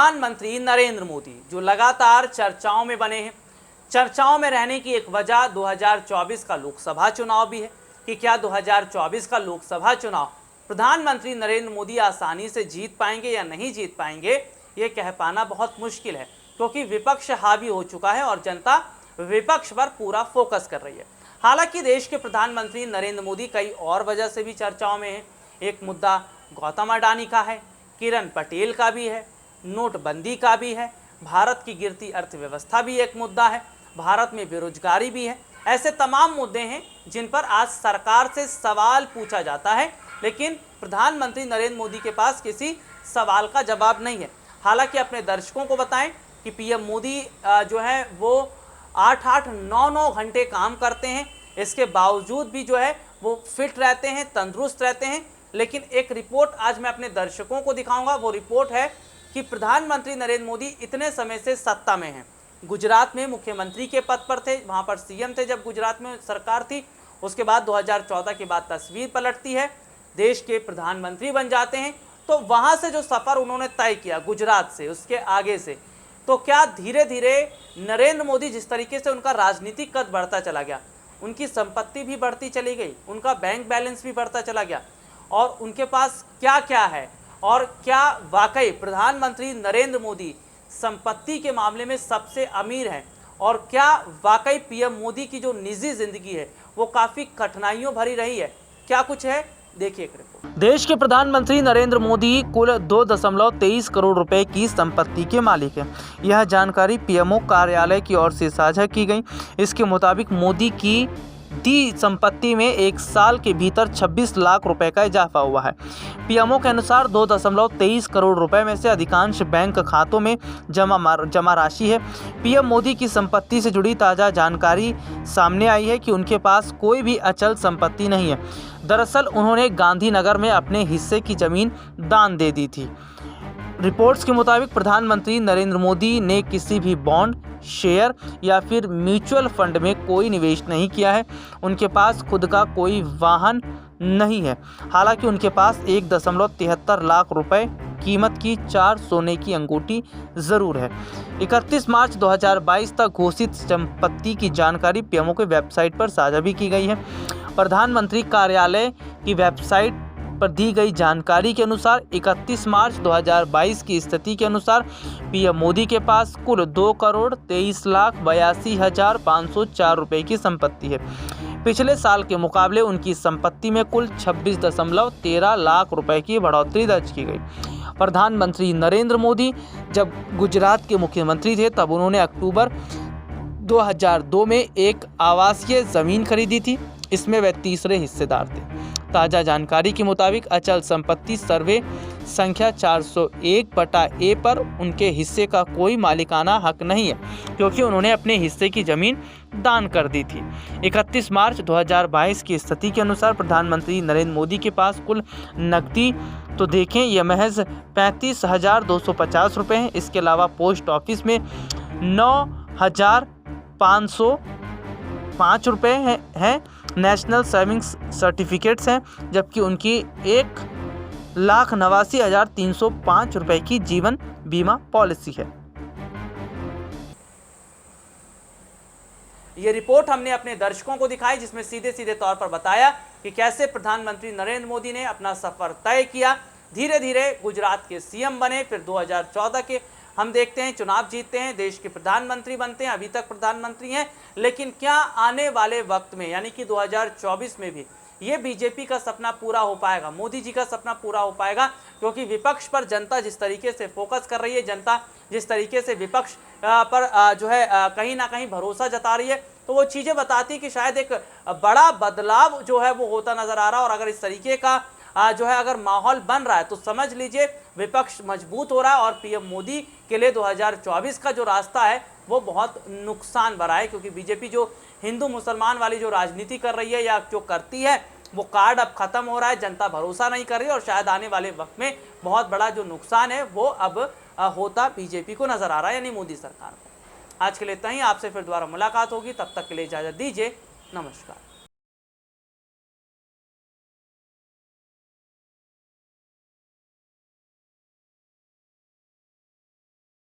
प्रधानमंत्री नरेंद्र मोदी जो लगातार चर्चाओं में बने हैं। चर्चाओं में रहने की एक वजह 2024 का लोकसभा चुनाव भी है कि क्या 2024 का लोकसभा चुनाव प्रधानमंत्री नरेंद्र मोदी आसानी से जीत पाएंगे या नहीं जीत पाएंगे, ये कह पाना बहुत मुश्किल है, क्योंकि विपक्ष हावी हो चुका है और जनता विपक्ष पर पूरा फोकस कर रही है। हालांकि देश के प्रधानमंत्री नरेंद्र मोदी कई और वजह से भी चर्चाओं में हैं। एक मुद्दा गौतम अडानी का है, किरण पटेल का भी है, नोटबंदी का भी है, भारत की गिरती अर्थव्यवस्था भी एक मुद्दा है, भारत में बेरोजगारी भी है। ऐसे तमाम मुद्दे हैं जिन पर आज सरकार से सवाल पूछा जाता है, लेकिन प्रधानमंत्री नरेंद्र मोदी के पास किसी सवाल का जवाब नहीं है। हालांकि अपने दर्शकों को बताएं कि पीएम मोदी जो है वो 8-8, 9-9 घंटे काम करते हैं, इसके बावजूद भी जो है वो फिट रहते हैं, तंदुरुस्त रहते हैं। लेकिन एक रिपोर्ट आज मैं अपने दर्शकों को दिखाऊंगा। वो रिपोर्ट है कि प्रधानमंत्री नरेंद्र मोदी इतने समय से सत्ता में हैं। गुजरात में मुख्यमंत्री के पद पर थे, वहाँ पर सीएम थे जब गुजरात में सरकार थी। उसके बाद 2014 के बाद तस्वीर पलटती है, देश के प्रधानमंत्री बन जाते हैं। तो वहाँ से जो सफ़र उन्होंने तय किया गुजरात से, उसके आगे से, तो क्या धीरे धीरे नरेंद्र मोदी जिस तरीके से उनका राजनीतिक कद बढ़ता चला गया, उनकी संपत्ति भी बढ़ती चली गई, उनका बैंक बैलेंस भी बढ़ता चला गया, और उनके पास क्या क्या है, और क्या वाकई प्रधानमंत्री नरेंद्र मोदी संपत्ति के मामले में सबसे अमीर हैं, और क्या वाकई पीएम मोदी की जो निजी जिंदगी है वो काफ़ी कठिनाइयों भरी रही है, क्या कुछ है, देखिए एक रिपोर्ट। देश के प्रधानमंत्री नरेंद्र मोदी कुल 2.23 करोड़ रुपए की संपत्ति के मालिक हैं। यह जानकारी पीएमओ कार्यालय की ओर से साझा की गई। इसके मुताबिक मोदी की दी संपत्ति में एक साल के भीतर 26 लाख रुपए का इजाफा हुआ है। पीएमओ के अनुसार 2.23 करोड़ रुपए में से अधिकांश बैंक खातों में जमा राशि है। पीएम मोदी की संपत्ति से जुड़ी ताज़ा जानकारी सामने आई है कि उनके पास कोई भी अचल संपत्ति नहीं है। दरअसल उन्होंने गांधीनगर में अपने हिस्से की जमीन दान दे दी थी। रिपोर्ट्स के मुताबिक प्रधानमंत्री नरेंद्र मोदी ने किसी भी बॉन्ड, शेयर या फिर म्यूचुअल फंड में कोई निवेश नहीं किया है। उनके पास खुद का कोई वाहन नहीं है। हालांकि उनके पास 1.73 लाख रुपए कीमत की 4 सोने की अंगूठी जरूर है। 31 मार्च 2022 तक घोषित संपत्ति की जानकारी पीएमओ के वेबसाइट पर साझा भी की गई है। प्रधानमंत्री कार्यालय की वेबसाइट पर दी गई जानकारी के अनुसार 31 मार्च 2022 की स्थिति के अनुसार पीएम मोदी के पास कुल 2,23,82,504 रुपए की संपत्ति है। पिछले साल के मुकाबले उनकी संपत्ति में कुल 26.13 लाख रुपए की बढ़ोतरी दर्ज की गई। प्रधानमंत्री नरेंद्र मोदी जब गुजरात के मुख्यमंत्री थे तब उन्होंने अक्टूबर 2002 में एक आवासीय जमीन खरीदी थी। इसमें वे तीसरे हिस्सेदार थे। ताज़ा जानकारी के मुताबिक अचल संपत्ति सर्वे संख्या 401/A पर उनके हिस्से का कोई मालिकाना हक नहीं है, क्योंकि उन्होंने अपने हिस्से की जमीन दान कर दी थी। 31 मार्च 2022 की स्थिति के अनुसार प्रधानमंत्री नरेंद्र मोदी के पास कुल नकदी तो देखें यह महज 35,250 रुपये हैं। इसके अलावा पोस्ट ऑफिस में 9,505 रुपये हैं। नेशनल सेविंग्स सर्टिफिकेट्स हैं, जबकि उनकी 1,89,305 रुपये की जीवन बीमा पॉलिसी है। ये रिपोर्ट हमने अपने दर्शकों को दिखाई, जिसमें सीधे सीधे तौर पर बताया कि कैसे प्रधानमंत्री नरेंद्र मोदी ने अपना सफर तय किया, धीरे धीरे गुजरात के सीएम बने, फिर 2014 के हम देखते हैं चुनाव जीतते हैं, देश के प्रधानमंत्री बनते हैं, अभी तक प्रधानमंत्री हैं। लेकिन क्या आने वाले वक्त में यानी कि 2024 में भी ये बीजेपी का सपना पूरा हो पाएगा, मोदी जी का सपना पूरा हो पाएगा? क्योंकि विपक्ष पर जनता जिस तरीके से फोकस कर रही है, जनता जिस तरीके से विपक्ष पर जो है कहीं ना कहीं भरोसा जता रही है, तो वो चीज़ें बताती है कि शायद एक बड़ा बदलाव जो है वो होता नज़र आ रहा है। और अगर इस तरीके का जो है अगर माहौल बन रहा है तो समझ लीजिए विपक्ष मजबूत हो रहा है, और पीएम मोदी के लिए 2024 का जो रास्ता है वो बहुत नुकसान भरा है। क्योंकि बीजेपी जो हिंदू मुसलमान वाली जो राजनीति कर रही है या जो करती है, वो कार्ड अब खत्म हो रहा है, जनता भरोसा नहीं कर रही है, और शायद आने वाले वक्त में बहुत बड़ा जो नुकसान है वो अब होता बीजेपी को नजर आ रहा है, यानी मोदी सरकार को। आज के लिए इतना ही, आपसे फिर दोबारा मुलाकात होगी, तब तक के लिए इजाजत दीजिए, नमस्कार।